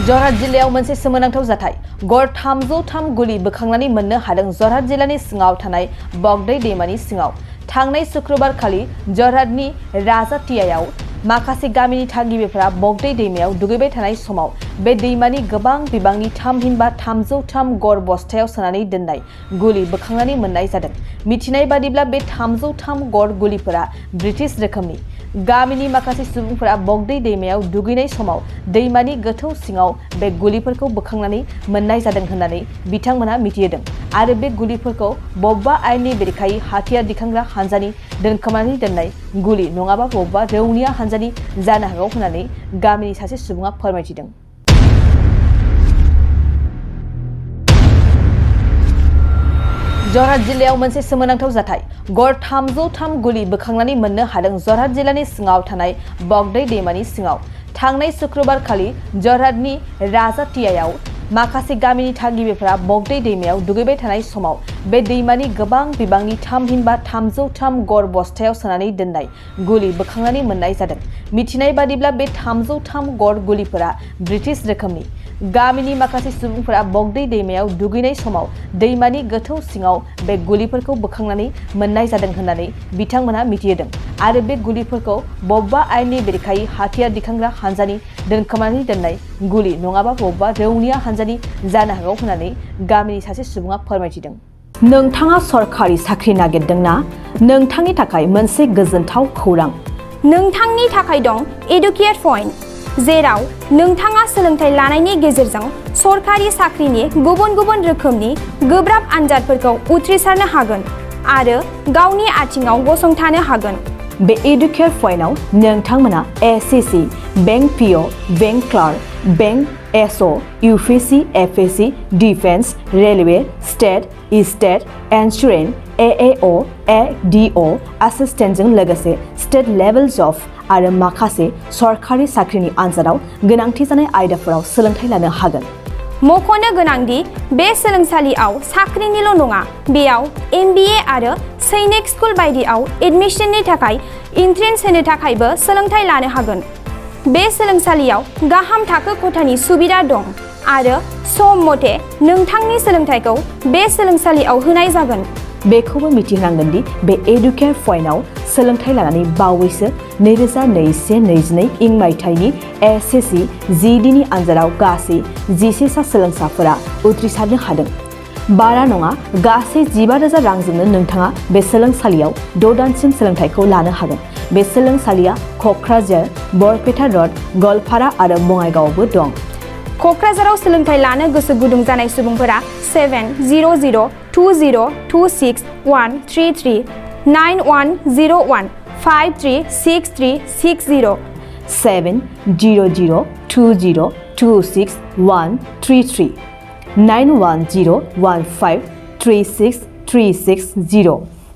जरहाट जिल्लायाव मोनसे सोमोनांथाव जाथाय गर 303 गुलि बोखांनानै मोननो हादों। जरहाट जिल्लानि सिङाव थानाय बगदै दैमानि सिङाव थांनाय शुक्रबार खालि जरहाटनि राजाटियायाव माखासे गामिनि थागिबिफोरा बगदै दैमायाव दुगैबाय थानाय समाव बे दैमानि गोबां बिबांनि थामहिनबा 303 गर बस्थायाव सोनानै दोननाय गुलि बोखांनानै मोननाय जादों। मिथिनाय बादिब्ला बे 303 गर गुलिफोरा ब्रिटिश रोखोमनि। गामिनि माखासे सुबुंफोरा बगदै दैमायाव दुगैनाय समाव दैमानि गोथौ सिङाव बे गुलिफोरखौ बोखांनानै मोननाय जादों होननानै बिथांमोना मिथिहोदों आरो बे गुलिफोरखौ बबेबा आयेननि बेरेखायै हाथियार दिखांग्रा हानजानि दोनखोमानानै दोननाय गुलि नङाबा बबेबा रौनिया हानजानि जानो हागौ होननानै गामिनि सासे सुबुङा फोरमायथिदों। जरहाट जिल्लायाव मोनसे सोमोनांथाव जाथाय गर 303 गुलि बोखांनानै मोननो हादों। जरहाट जिल्लानि सिङाव थानाय बगदै दैमानि सिङाव थांनाय शुक्रबार खालि जरहाटनि राजाटियायाव माखासे गामिनि थागिबिफोरा बगदै दैमायाव दुगैबाय थानाय समाव बे दैमानि गोबां बिबांनि थामहिनबा 303 गर बस्थायाव सोनानै दोननाय गुलि बोखांनानै मोननाय जादों। मिथिनाय बादिब्ला बे 303 गर गुलिफोरा ब्रिटिश रोखोमनि। गामिनि माखासे सुबुंफोरा बगदै दैमायाव दुगैनाय समाव दैमानि गोथौ सिङाव बे गुलिफोरखौ बोखांनानै मोननाय जादों होननानै बिथांमोना मिथिहोदों आरो बे गुलिफोरखौ बबेबा आयेननि बेरेखायै हाथियार दिखांग्रा हानजानि दोनखोमानानै दोननाय गुलि नङाबा बबेबा रौनिया हानजानि जानो हागौ होननानै गामिनि सासे सुबुङा फोरमायथिदों। नोंथाङा सरखारि साख्रि नागिरदोंना? नोंथांनि थाखाय मोनसे गोजोनथाव खौरां। नोंथांनि थाखाय दं एडुकेट पइन्ट, जेराव नोंथाङा सोलोंथाइ लानायनि गेजेरजों सरखारि साख्रिनि गुबुन गुबुन रोखोमनि गोब्राब आनजादफोरखौ उथ्रिसारनो हागोन आरो गावनि आथिङाव गसंथानो हागोन। बे एडुकेट पइन्टआव नोंथांमोना SSC, bank PO, bank clerk, bank SO, UPSC, एफएससि, डिफेन्स, रेलवे, स्टेट इन्सुरेन्स, एएअ, एडिअ एसिस्टेन्टजों लोगोसे स्टेट लेभेल जब आरो माखासे सरखारि साख्रिनि आनजादाव गोनांथि जानाय आयदाफोराव सोलोंथाइ लानो हागोन। मख'नो गोनांदि बे सोलोंसालियाव साख्रिनिल' नङा, बेयाव एमबिए आरो सैनिक स्कुल बायदियाव एडमिशननि थाखाय एन्ट्रेन्स होनो थाखायबो सोलोंथाइ लानो हागोन। बे सोलोंसालियाव गाहाम थाखो खथानि सुबिदा दं आरो सम मथे नोंथांनि सोलोंथाइखौ बे सोलोंसालियाव होनाय जागोन। बेखौबो मिथिनांगोन दि बे एडुकेट पइन्टआव सोलोंथाइ लानानै बावैसो 2021-22 इं मायथाइनि एसएससि जिडिनि आनजादाव गासै 11 सा सोलोंसाफोरा उथ्रिसारनो हादों। बारा नङा, गासै 15,000 रांजोंनो नोंथाङा बे सोलोंसालियाव 6 दानसिम सोलोंथाइखौ लानो हागोन। बे सोलोंसालिया क'क्राझार, बरपेटा रड, गवालपारा आरो बङाइगावआवबो दं। क'क्राझाराव सोलोंथाइ लानो गोसो गुदुं जानाय सुबुंफोरा 70020261133 9101 536360 70020261133 9101536360